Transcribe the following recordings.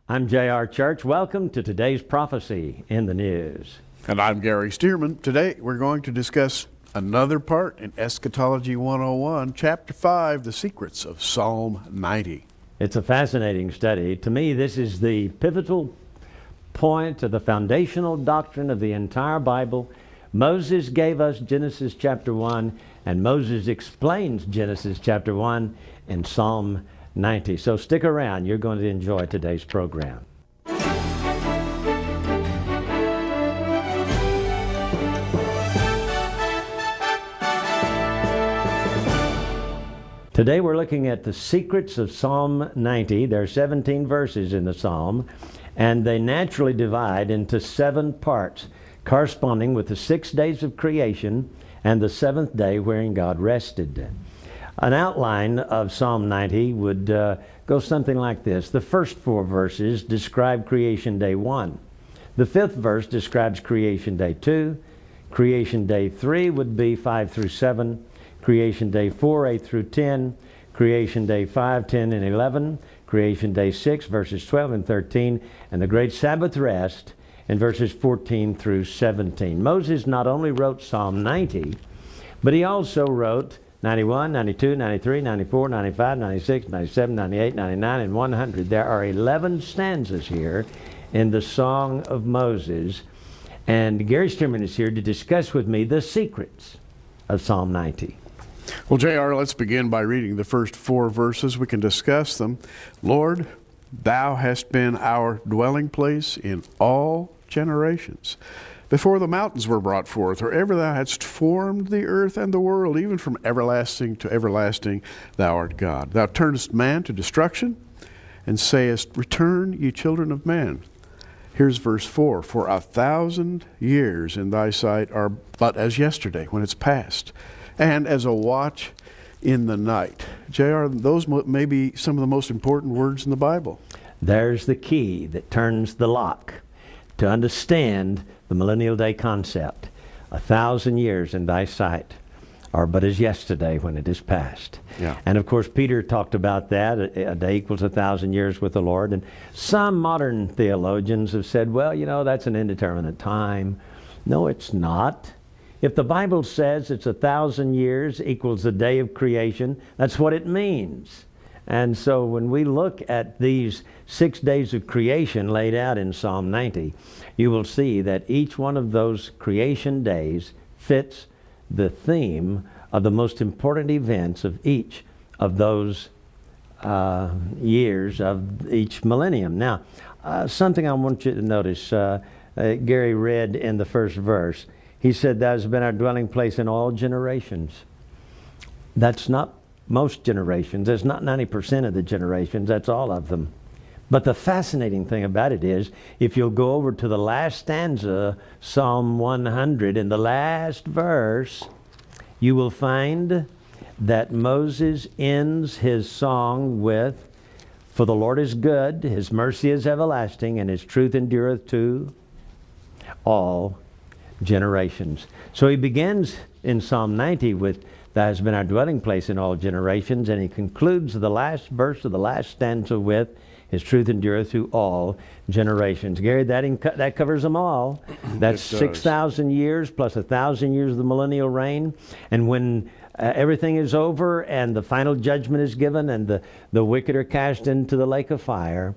I'm J.R. Church. Welcome to today's Prophecy in the News. And I'm Gary Stearman. Today we're going to discuss another part in Eschatology 101, Chapter 5, The Secrets of Psalm 90. It's a fascinating study. To me, this is the pivotal point of the foundational doctrine of the entire Bible. Moses gave us Genesis chapter 1, and Moses explains Genesis chapter 1 in Psalm 90. So stick around. You're going to enjoy today's program. Today we're looking at the secrets of Psalm 90. There are 17 verses in the Psalm, and they naturally divide into 7 parts, corresponding with the 6 days of creation and the 7th day wherein God rested. An outline of Psalm 90 would go something like this. The first 4 verses describe creation day 1. The 5th verse describes creation day 2. Creation day 3 would be 5 through 7. Creation day 4, 8 through 10. Creation day 5, 10 and 11. Creation day 6, verses 12 and 13. And the great Sabbath rest in verses 14 through 17. Moses not only wrote Psalm 90, but he also wrote 91, 92, 93, 94, 95, 96, 97, 98, 99, and 100. There are 11 stanzas here in the Song of Moses. And Gary Stearman is here to discuss with me the secrets of Psalm 90. Well, J.R., let's begin by reading the first 4 verses. We can discuss them. Lord, thou hast been our dwelling place in all generations. Before the mountains were brought forth, or ever thou hadst formed the earth and the world, even from everlasting to everlasting, thou art God. Thou turnest man to destruction, and sayest, Return, ye children of man. Here's verse 4. For 1,000 years in thy sight are but as yesterday, when it's past, and as a watch in the night. J.R., those may be some of the most important words in the Bible. There's the key that turns the lock to understand the millennial day concept. 1,000 years in thy sight are but as yesterday when it is past. Yeah. And of course Peter talked about that. A day equals 1,000 years with the Lord. And some modern theologians have said, well, you know, that's an indeterminate time. No, it's not. If the Bible says it's 1,000 years equals the day of creation, that's what it means. And so when we look at these 6 days of creation laid out in Psalm 90, you will see that each one of those creation days fits the theme of the most important events of each of those years of each millennium. Now, something I want you to notice, Gary read in the first verse, he said, Thou hast been our dwelling place in all generations. That's not most generations. That's not 90% of the generations. That's all of them. But the fascinating thing about it is, if you'll go over to the last stanza, Psalm 100, in the last verse, you will find that Moses ends his song with, For the Lord is good, his mercy is everlasting, and his truth endureth to all generations. So he begins in Psalm 90 with, Thou hast been our dwelling place in all generations, and he concludes the last verse of the last stanza with, His truth endureth through all generations. Gary, that covers them all. That's 6,000 years plus 1,000 years of the millennial reign. And when everything is over and the final judgment is given and the wicked are cast into the lake of fire,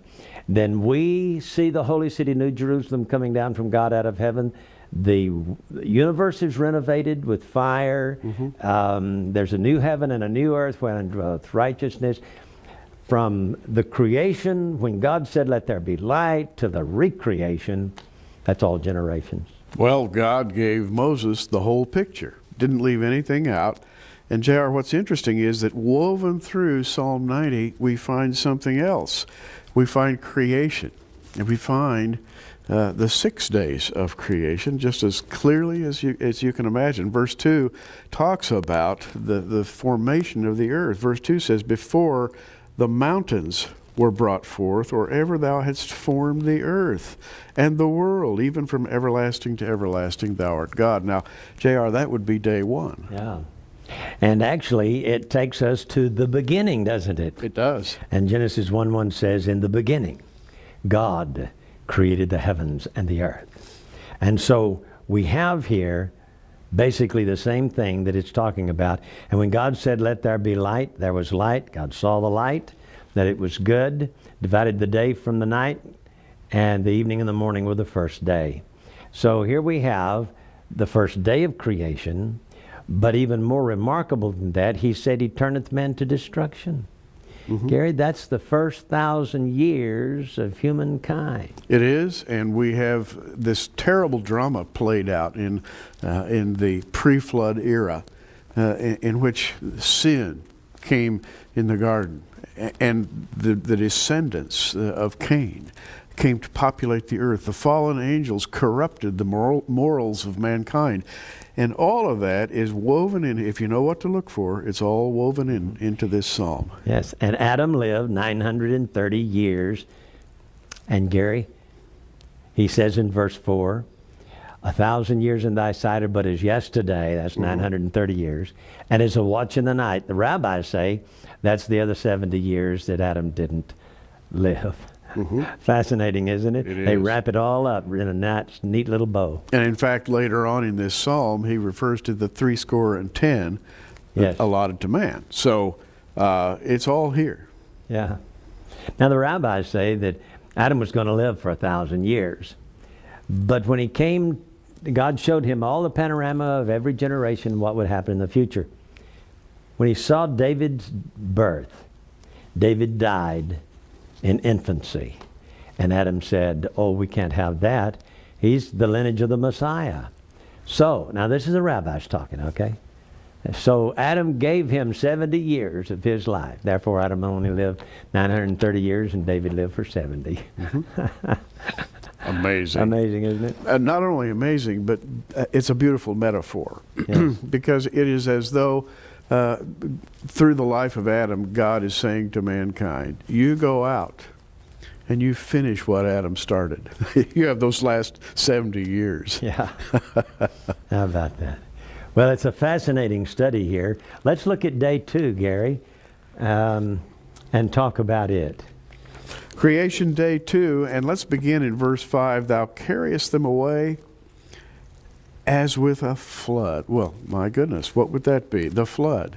then we see the holy city, New Jerusalem, coming down from God out of heaven. The universe is renovated with fire. There's a new heaven and a new earth wherein dwelleth righteousness. From the creation, when God said, Let there be light, to the recreation, that's all generations. Well, God gave Moses the whole picture. Didn't leave anything out. And J.R., what's interesting is that woven through Psalm 90, we find something else. We find creation. And we find the 6 days of creation, just as clearly as you can imagine. Verse 2 talks about the formation of the earth. Verse 2 says, Before the mountains were brought forth, or ever thou hadst formed the earth and the world, even from everlasting to everlasting, thou art God. Now, J.R., that would be day 1. Yeah. And actually, it takes us to the beginning, doesn't it? It does. And Genesis 1:1 says, In the beginning God created the heavens and the earth. And so we have here basically the same thing that it's talking about. And when God said, let there be light, there was light. God saw the light, that it was good, divided the day from the night, and the evening and the morning were the first day. So here we have the first day of creation, but even more remarkable than that, he said he turneth men to destruction. Gary, that's the first 1,000 years of humankind. It is, and we have this terrible drama played out in the pre-flood era, in which sin came in the garden, and the descendants of Cain came to populate the earth. The fallen angels corrupted the morals of mankind. And all of that is woven in. If you know what to look for, it's all woven into this psalm. Yes, and Adam lived 930 years. And Gary, he says in verse 4, 1,000 years in thy sight are but as yesterday. That's 930 years. And as a watch in the night. The rabbis say that's the other 70 years that Adam didn't live. Fascinating, isn't it? It They is. wrap it all up in a neat little bow. And in fact, later on in this psalm, he refers to the 70 Yes. allotted to man. So it's all here. Yeah. Now the rabbis say that Adam was going to live for 1,000 years. But when he came, God showed him all the panorama of every generation, what would happen in the future. When he saw David's birth, David died in infancy. And Adam said, oh, we can't have that. He's the lineage of the Messiah. So, now this is the rabbis talking, okay? So Adam gave him 70 years of his life. Therefore, Adam only lived 930 years and David lived for 70. Amazing. Amazing, isn't it? Not only amazing, but it's a beautiful metaphor. Yes. Because it is as though through the life of Adam, God is saying to mankind, you go out and you finish what Adam started. You have those last 70 years. Yeah. How about that? Well, it's a fascinating study here. Let's look at day 2, Gary, and talk about it. Creation day 2, and let's begin in verse 5. Thou carriest them away as with a flood. Well, my goodness, what would that be? The flood.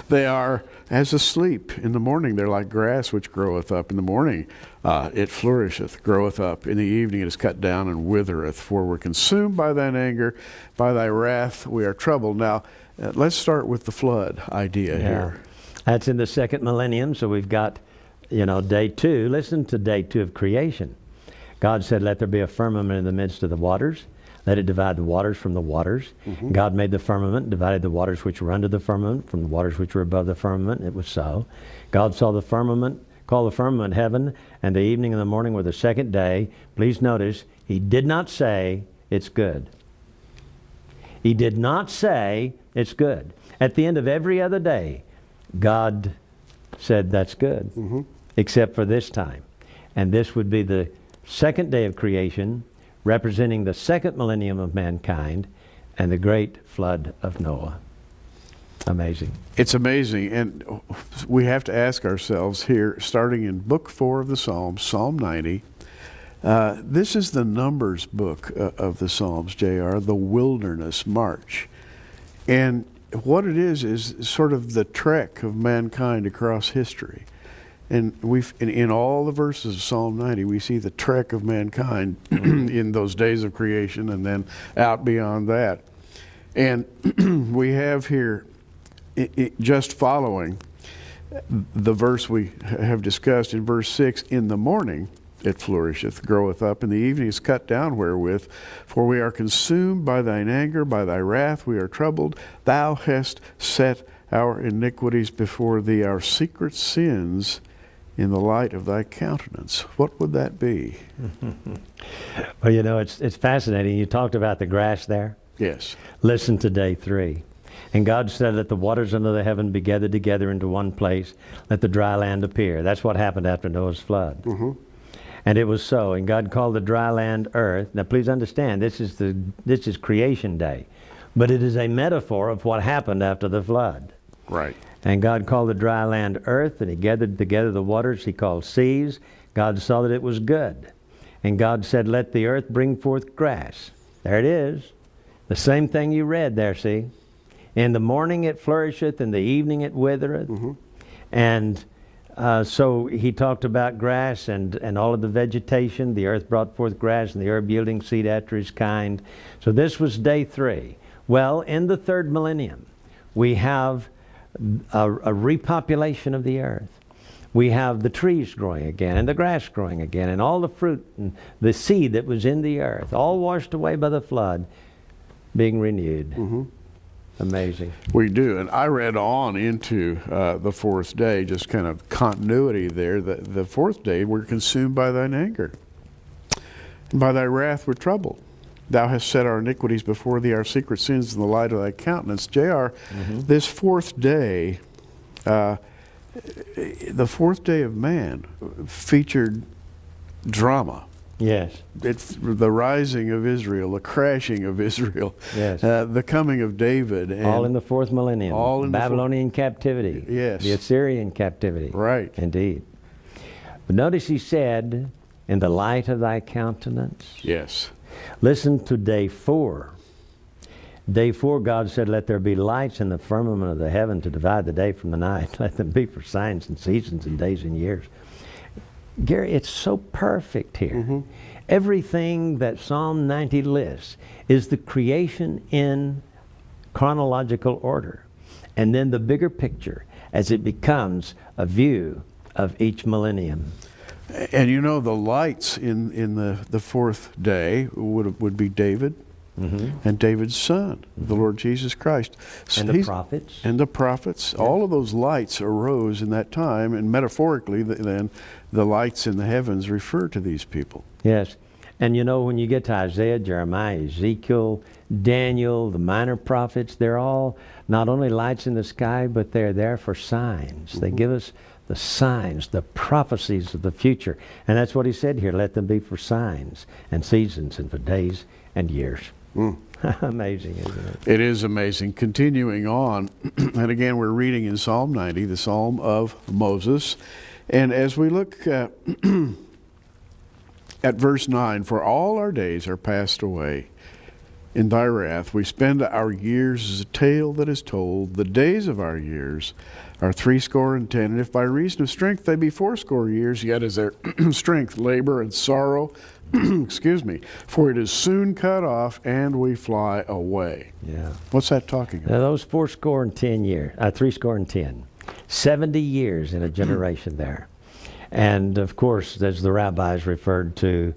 They are as asleep. In the morning, they're like grass which groweth up. In the morning, it flourisheth, groweth up. In the evening, it is cut down and withereth. For we're consumed by thine anger, by thy wrath we are troubled. Now, let's start with the flood idea here. That's in the second millennium, so we've got, day 2. Listen to day 2 of creation. God said, let there be a firmament in the midst of the waters. Let it divide the waters from the waters. God made the firmament, divided the waters which were under the firmament from the waters which were above the firmament. It was so. God saw the firmament, called the firmament heaven, and the evening and the morning were the second day. Please notice, he did not say it's good. He did not say it's good. At the end of every other day, God said that's good, except for this time. And this would be the second day of creation, representing the second millennium of mankind and the great flood of Noah. Amazing. It's amazing, and we have to ask ourselves here, starting in book 4 of the Psalms, Psalm 90. This is the Numbers book of the Psalms, J.R., the wilderness march. And what it is sort of the trek of mankind across history. And in all the verses of Psalm 90, we see the trek of mankind in those days of creation and then out beyond that. And we have here, just following the verse we have discussed in verse 6, in the morning it flourisheth, groweth up, in the evening is cut down wherewith. For we are consumed by thine anger, by thy wrath we are troubled. Thou hast set our iniquities before thee, our secret sins in the light of thy countenance. What would that be? Well, it's fascinating. You talked about the grass there. Yes. Listen to day 3. And God said, let the waters under the heaven be gathered together into one place. Let the dry land appear. That's what happened after Noah's flood. And it was so. And God called the dry land earth. Now, please understand, this is creation day. But it is a metaphor of what happened after the flood. Right. And God called the dry land earth, and he gathered together the waters he called seas. God saw that it was good. And God said, let the earth bring forth grass. There it is. The same thing you read there, see? In the morning it flourisheth, in the evening it withereth. And so he talked about grass and all of the vegetation. The earth brought forth grass, and the herb yielding seed after his kind. So this was day 3. Well, in the third millennium, we have a repopulation of the earth. We have the trees growing again, and the grass growing again, and all the fruit and the seed that was in the earth, all washed away by the flood, being renewed. Amazing. We do. And I read on into the fourth day, just kind of continuity there. The fourth day, we're consumed by thine anger, and by thy wrath we're troubled. Thou hast set our iniquities before thee, our secret sins in the light of thy countenance. J.R., this fourth day, the fourth day of man featured drama. Yes. It's the rising of Israel, the crashing of Israel, Yes. The coming of David. And all in the fourth millennium. All in Babylonian captivity. Yes. The Assyrian captivity. Right. Indeed. But notice he said, in the light of thy countenance. Yes. Listen to day 4. Day 4, God said, let there be lights in the firmament of the heaven to divide the day from the night. Let them be for signs and seasons and days and years. Gary, it's so perfect here. Everything that Psalm 90 lists is the creation in chronological order. And then the bigger picture as it becomes a view of each millennium. And you know, the lights in the fourth day would be David and David's son, the Lord Jesus Christ. And the prophets. And the prophets. Yeah. All of those lights arose in that time, and metaphorically then the lights in the heavens refer to these people. Yes. And you know, when you get to Isaiah, Jeremiah, Ezekiel, Daniel, the minor prophets, they're all not only lights in the sky, but they're there for signs. They give us the signs, the prophecies of the future. And that's what he said here. Let them be for signs and seasons and for days and years. Amazing, isn't it? It is amazing. Continuing on, and again, we're reading in Psalm 90, the Psalm of Moses. And as we look at verse 9, for all our days are passed away in thy wrath. We spend our years as a tale that is told. The days of our years are 70 and if by reason of strength they be 80 years, yet is their strength labor and sorrow. Excuse me. For it is soon cut off, and we fly away. Yeah. What's that talking about? Now those 70 years, 70. 70 years in a generation there. And of course, as the rabbis referred to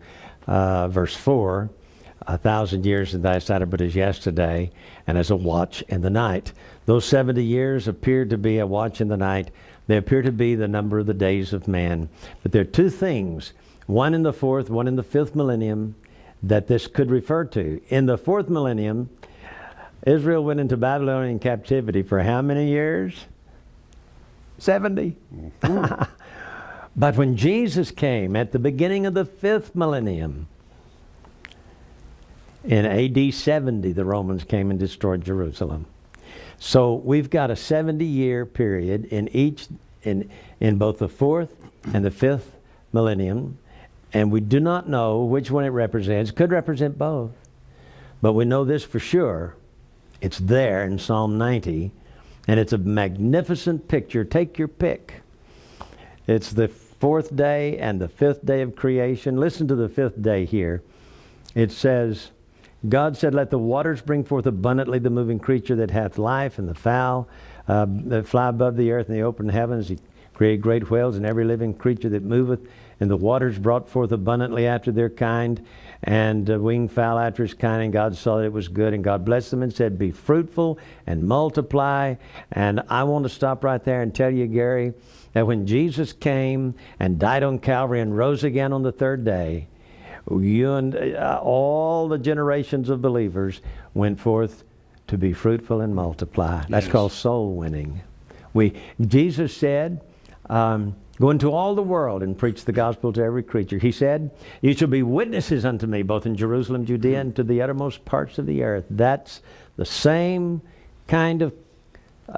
verse 4, 1,000 years in thy sight are but as yesterday, and as a watch in the night. Those 70 years appear to be a watch in the night. They appear to be the number of the days of man. But there are two things, one in the fourth, one in the fifth millennium, that this could refer to. In the fourth millennium, Israel went into Babylonian captivity for how many years? 70. But when Jesus came at the beginning of the fifth millennium, in AD 70, the Romans came and destroyed Jerusalem. So we've got a 70-year period in both the fourth and the fifth millennium, and we do not know which one it represents. Could represent both, but we know this for sure. It's there in Psalm 90, and it's a magnificent picture. Take your pick. It's the fourth day and the fifth day of creation. Listen to the fifth day here. It says, God said, let the waters bring forth abundantly the moving creature that hath life, and the fowl that fly above the earth, and the open heavens. He created great whales and every living creature that moveth. And the waters brought forth abundantly after their kind, and winged fowl after his kind. And God saw that it was good. And God blessed them and said, be fruitful and multiply. And I want to stop right there and tell you, Gary, that when Jesus came and died on Calvary and rose again on the third day, you and all the generations of believers went forth to be fruitful and multiply. That's called soul winning. Jesus said, go into all the world and preach the gospel to every creature. He said, you shall be witnesses unto me, both in Jerusalem, Judea, and to the uttermost parts of the earth. That's the same kind of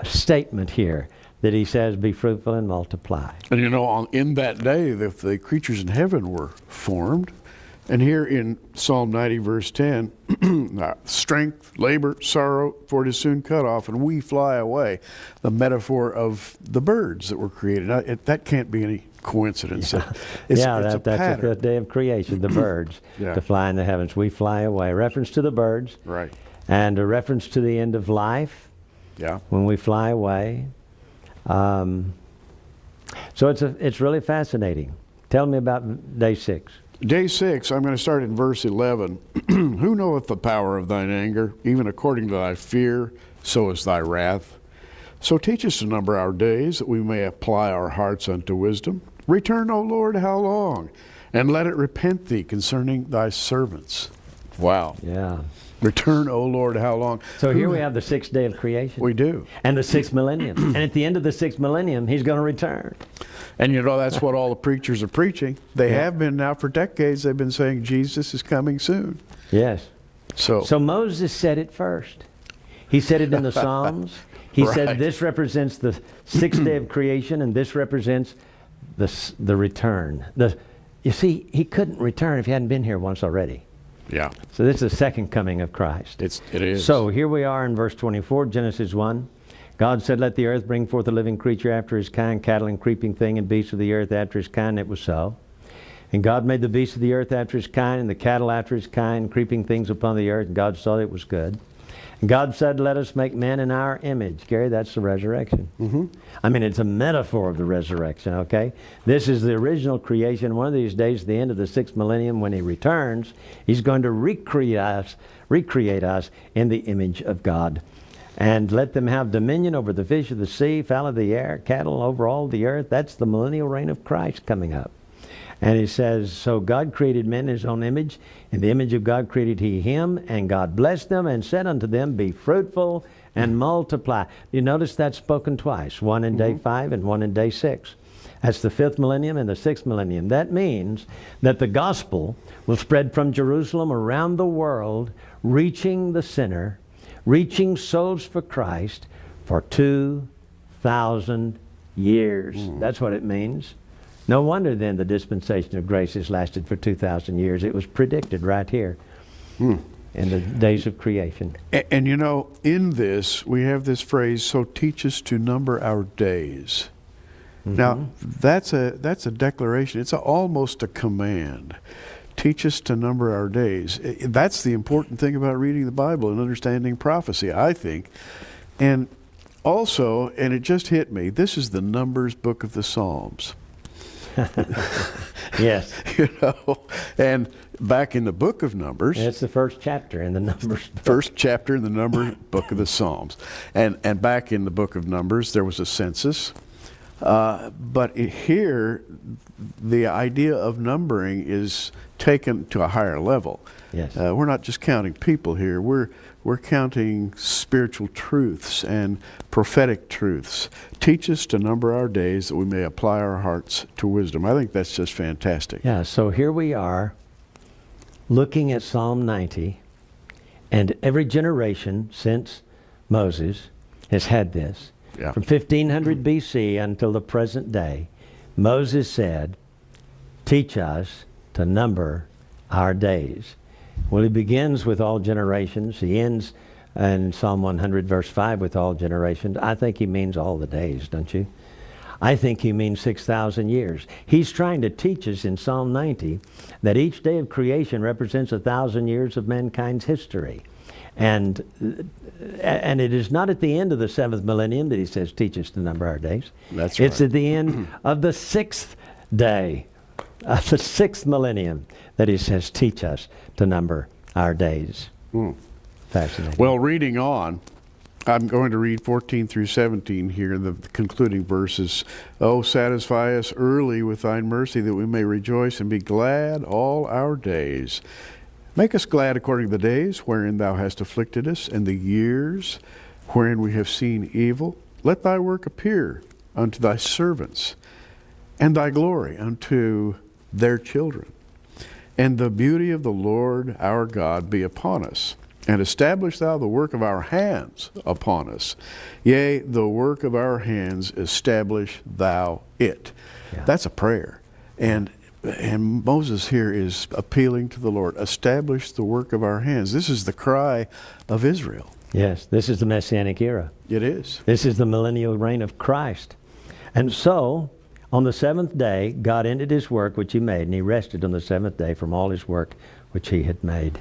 statement here that he says, be fruitful and multiply. And in that day, the creatures in heaven were formed. And here in Psalm 90, verse 10, strength, labor, sorrow, for it is soon cut off, and we fly away. The metaphor of the birds that were created. Now, that can't be any coincidence. Yeah, It's that's a the pattern. fifth day of creation, the birds, Yeah. to fly in the heavens. We fly away. Reference to the birds. Right. And a reference to the end of life Yeah. when we fly away. So it's really fascinating. Tell me about day 6. Day 6, I'm going to start in verse 11. Who knoweth the power of thine anger? Even according to thy fear, so is thy wrath. So teach us to number our days, that we may apply our hearts unto wisdom. Return, O Lord, how long? And let it repent thee concerning thy servants. Wow. Yeah. Return, O Lord, how long? So here we have the 6th day of creation. We do. And the 6th millennium. And at the end of the 6th millennium, he's going to return. And that's what all the preachers are preaching. They have been now for decades. They've been saying Jesus is coming soon. Yes. So Moses said it first. He said it in the Psalms. He said Right. this represents the 6th day of creation, and this represents the return. You see, he couldn't return if he hadn't been here once already. Yeah. So this is the second coming of Christ. It is. So here we are in verse 24, Genesis 1. God said, let the earth bring forth a living creature after his kind, cattle and creeping thing, and beasts of the earth after his kind. It was so. And God made the beasts of the earth after his kind, and the cattle after his kind, and creeping things upon the earth. And God saw that it was good. And God said, let us make man in our image. Gary, that's the resurrection. Mm-hmm. I mean, it's a metaphor of the resurrection, okay? This is the original creation. One of these days, at the end of the 6th millennium, when he returns, he's going to recreate us in the image of God. And let them have dominion over the fish of the sea, fowl of the air, cattle over all the earth. That's the millennial reign of Christ coming up. And he says, so God created men in his own image. In the image of God created he him. And God blessed them and said unto them, be fruitful and multiply. You notice that's spoken twice. One in day 5 and one in day 6. That's the 5th millennium and the 6th millennium. That means that the gospel will spread from Jerusalem around the world, reaching the sinner, reaching souls for Christ for 2,000 years. That's what it means. No wonder then the dispensation of grace has lasted for 2,000 years. It was predicted right here in the days of creation. And in this, we have this phrase, so teach us to number our days. Mm-hmm. Now, that's a declaration. It's almost a command. Teach us to number our days. That's the important thing about reading the Bible and understanding prophecy, I think. And also, and it just hit me, this is the Numbers book of the Psalms. Yes. And back in the book of Numbers. It's the first chapter in the Numbers book. First chapter in the Numbers book of the Psalms. And back in the book of Numbers, there was a census. But here, the idea of numbering is taken to a higher level. Yes. We're not just counting people here. We're counting spiritual truths and prophetic truths. Teach us to number our days that we may apply our hearts to wisdom. I think that's just fantastic. Yeah, so here we are looking at Psalm 90, and every generation since Moses has had this. Yeah. From 1500 BC until the present day, Moses said, teach us to number our days. Well, he begins with all generations. He ends in Psalm 100, verse 5, with all generations. I think he means all the days, don't you? I think he means 6,000 years. He's trying to teach us in Psalm 90 that each day of creation represents 1,000 years of mankind's history. And it is not at the end of the 7th millennium that he says, teach us to number our days. That's right. It's at the end of the 6th day, of the 6th millennium, that he says, teach us to number our days. Fascinating. Well, reading on, I'm going to read 14 through 17 here, the concluding verses. Oh, satisfy us early with thine mercy, that we may rejoice and be glad all our days. Make us glad according to the days wherein thou hast afflicted us, and the years wherein we have seen evil. Let thy work appear unto thy servants, and thy glory unto their children. And the beauty of the Lord our God be upon us. And establish thou the work of our hands upon us. Yea, the work of our hands, establish thou it. Yeah. That's a prayer. And Moses here is appealing to the Lord. Establish the work of our hands. This is the cry of Israel. Yes, this is the Messianic era. It is. This is the millennial reign of Christ. And so, on the seventh day, God ended his work which he made, and he rested on the seventh day from all his work which he had made.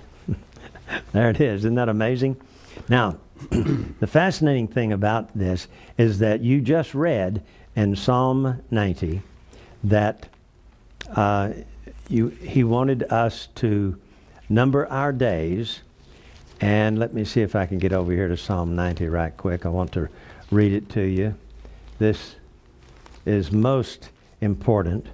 There it is. Isn't that amazing? Now, the fascinating thing about this is that you just read in Psalm 90 that he wanted us to number our days. And let me see if I can get over here to Psalm 90 right quick. I want to read it to you. This is most important.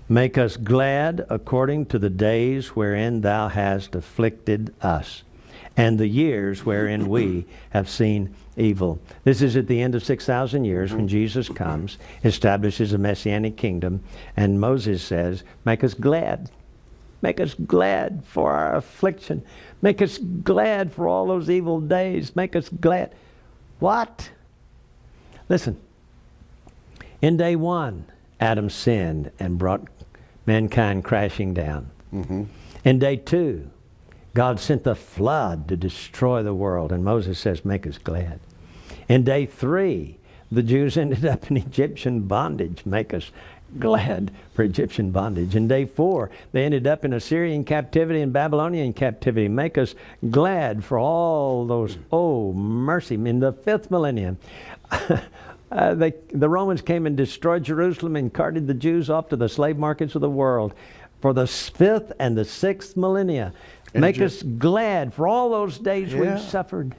Make us glad according to the days wherein thou hast afflicted us, and the years wherein we have seen evil. This is at the end of 6,000 years when Jesus comes, establishes a messianic kingdom, and Moses says, make us glad. Make us glad for our affliction. Make us glad for all those evil days. Make us glad. What? Listen. In day one, Adam sinned and brought mankind crashing down. Mm-hmm. In day two, God sent the flood to destroy the world, and Moses says, make us glad. In day three, the Jews ended up in Egyptian bondage. Make us glad for Egyptian bondage. In day four, they ended up in Assyrian captivity and Babylonian captivity. Make us glad for all those, oh, mercy. In the fifth millennium, the Romans came and destroyed Jerusalem and carted the Jews off to the slave markets of the world. For the fifth and the sixth millennia, make us glad for all those days we've suffered.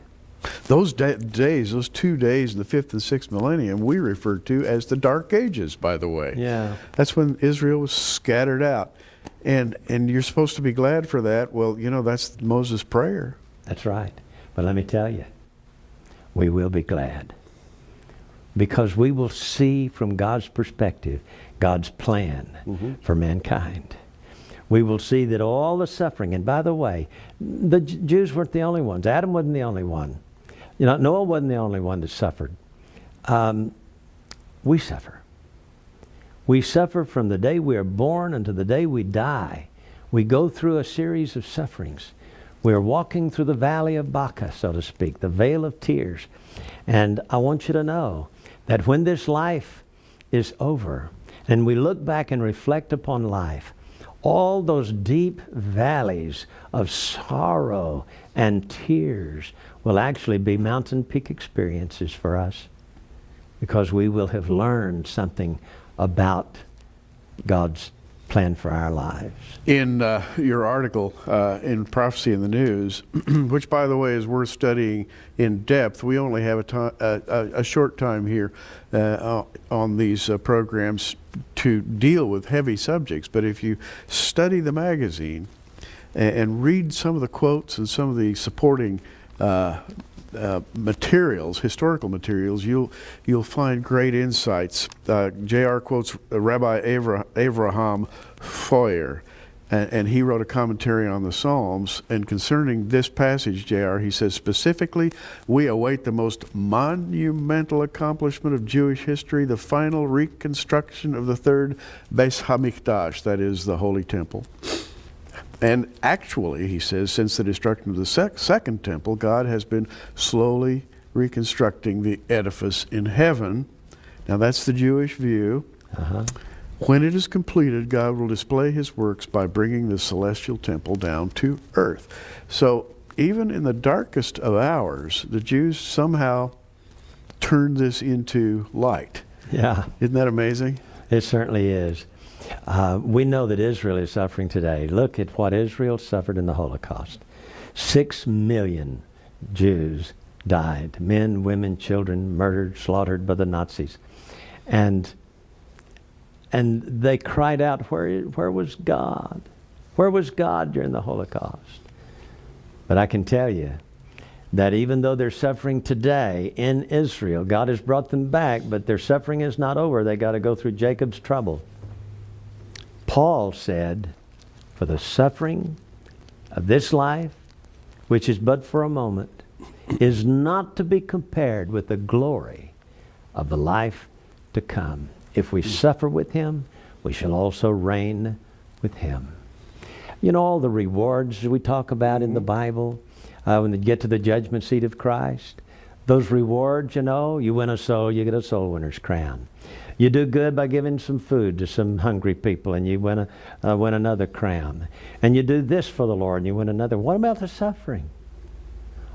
Those days, those 2 days in the fifth and sixth millennium, we refer to as the Dark Ages, by the way. Yeah. That's when Israel was scattered out. And you're supposed to be glad for that. Well, you know, that's Moses' prayer. That's right. But let me tell you, we will be glad. Because we will see from God's perspective, God's plan for mankind. We will see that all the suffering, and by the way, the Jews weren't the only ones. Adam wasn't the only one. You know, Noah wasn't the only one that suffered. We suffer. We suffer from the day we are born until the day we die. We go through a series of sufferings. We are walking through the valley of Baca, so to speak, the vale of tears. And I want you to know that when this life is over, and we look back and reflect upon life, all those deep valleys of sorrow and tears will actually be mountain peak experiences for us, because we will have learned something about God's plan for our lives. In your article in Prophecy in the News, which by the way is worth studying in depth, we only have a short time here on these programs to deal with heavy subjects, but if you study the magazine and read some of the quotes and some of the supporting materials, historical materials, you'll find great insights. J.R. quotes Rabbi Avraham Foyer, and he wrote a commentary on the Psalms. And concerning this passage, J.R., he says, specifically, we await the most monumental accomplishment of Jewish history, the final reconstruction of the third Beis HaMikdash, that is, the Holy Temple. And actually, he says, since the destruction of the second temple, God has been slowly reconstructing the edifice in heaven. Now, that's the Jewish view. When it is completed, God will display his works by bringing the celestial temple down to earth. So, even in the darkest of hours, the Jews somehow turned this into light. Yeah. Isn't that amazing? It certainly is. We know that Israel is suffering today. Look at what Israel suffered in the Holocaust. 6 million Jews died. Men, women, children, murdered, slaughtered by the Nazis. And they cried out, where was God? Where was God during the Holocaust? But I can tell you that even though they're suffering today in Israel, God has brought them back, but their suffering is not over. They got to go through Jacob's trouble. Paul said, for the suffering of this life which is but for a moment, is not to be compared with the glory of the life to come. If we suffer with him, we shall also reign with him. You know, all the rewards we talk about in the Bible, when they get to the judgment seat of Christ, those rewards, you know, you win a soul, you get a soul winner's crown. You do good by giving some food to some hungry people, and you win another crown. And you do this for the Lord, and you win another. What about the suffering?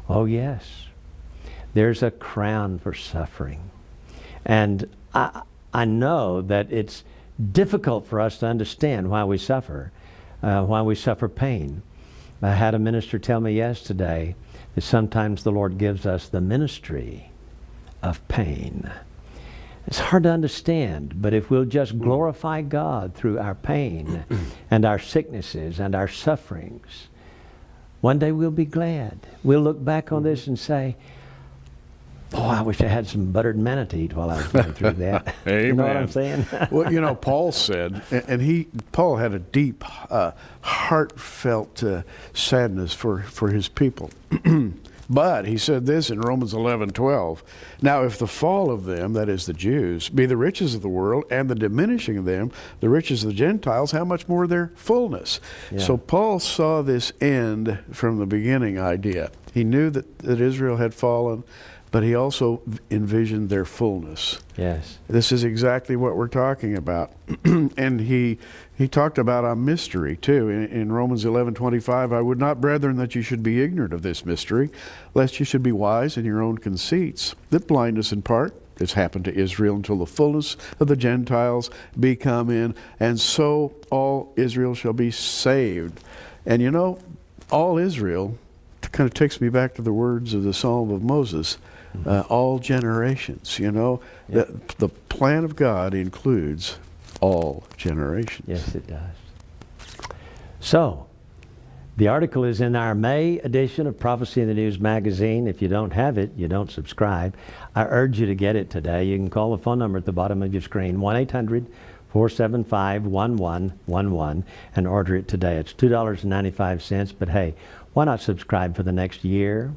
Oh, yes. There's a crown for suffering. And I know that it's difficult for us to understand why we suffer pain. I had a minister tell me yesterday that sometimes the Lord gives us the ministry of pain. It's hard to understand, but if we'll just glorify God through our pain and our sicknesses and our sufferings, one day we'll be glad. We'll look back on this and say, "Oh, I wish I had some buttered manna to eat while I was going through that." Amen. You know what I'm saying? Well, you know, Paul said, and Paul had a deep, heartfelt sadness for his people. But he said this in Romans 11:12. Now, if the fall of them, that is the Jews, be the riches of the world, and the diminishing of them, the riches of the Gentiles, how much more their fullness? Yeah. So Paul saw this end from the beginning idea. He knew that Israel had fallen, but he also envisioned their fullness. Yes. This is exactly what we're talking about. And he talked about a mystery too. In Romans 11:25, I would not, brethren, that you should be ignorant of this mystery, lest you should be wise in your own conceits, that blindness in part has happened to Israel until the fullness of the Gentiles be come in, and so all Israel shall be saved. And you know, all Israel kind of takes me back to the words of the Psalm of Moses. All generations, you know. Yep. The plan of God includes all generations. Yes, it does. So, the article is in our May edition of Prophecy in the News magazine. If you don't have it, you don't subscribe. I urge you to get it today. You can call the phone number at the bottom of your screen, 1-800-475-1111, and order it today. It's $2.95, but hey, why not subscribe for the next year?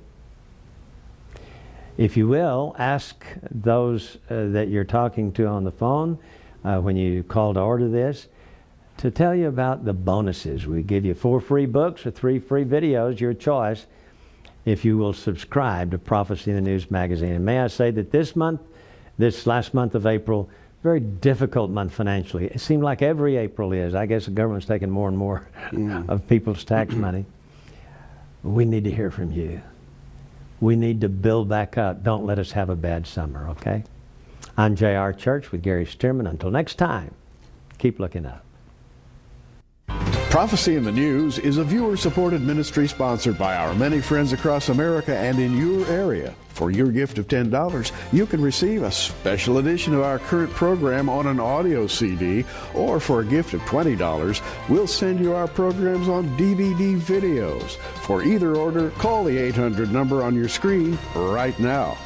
If you will, ask those that you're talking to on the phone when you call to order this to tell you about the bonuses. We give you 4 free books or 3 free videos, your choice, if you will subscribe to Prophecy in the News magazine. And may I say that this last month of April, very difficult month financially. It seemed like every April is. I guess the government's taking more and more of people's tax money. We need to hear from you. We need to build back up. Don't let us have a bad summer, okay? I'm J.R. Church with Gary Stearman. Until next time, keep looking up. Prophecy in the News is a viewer-supported ministry sponsored by our many friends across America and in your area. For your gift of $10, you can receive a special edition of our current program on an audio CD, or for a gift of $20, we'll send you our programs on DVD videos. For either order, call the 800 number on your screen right now.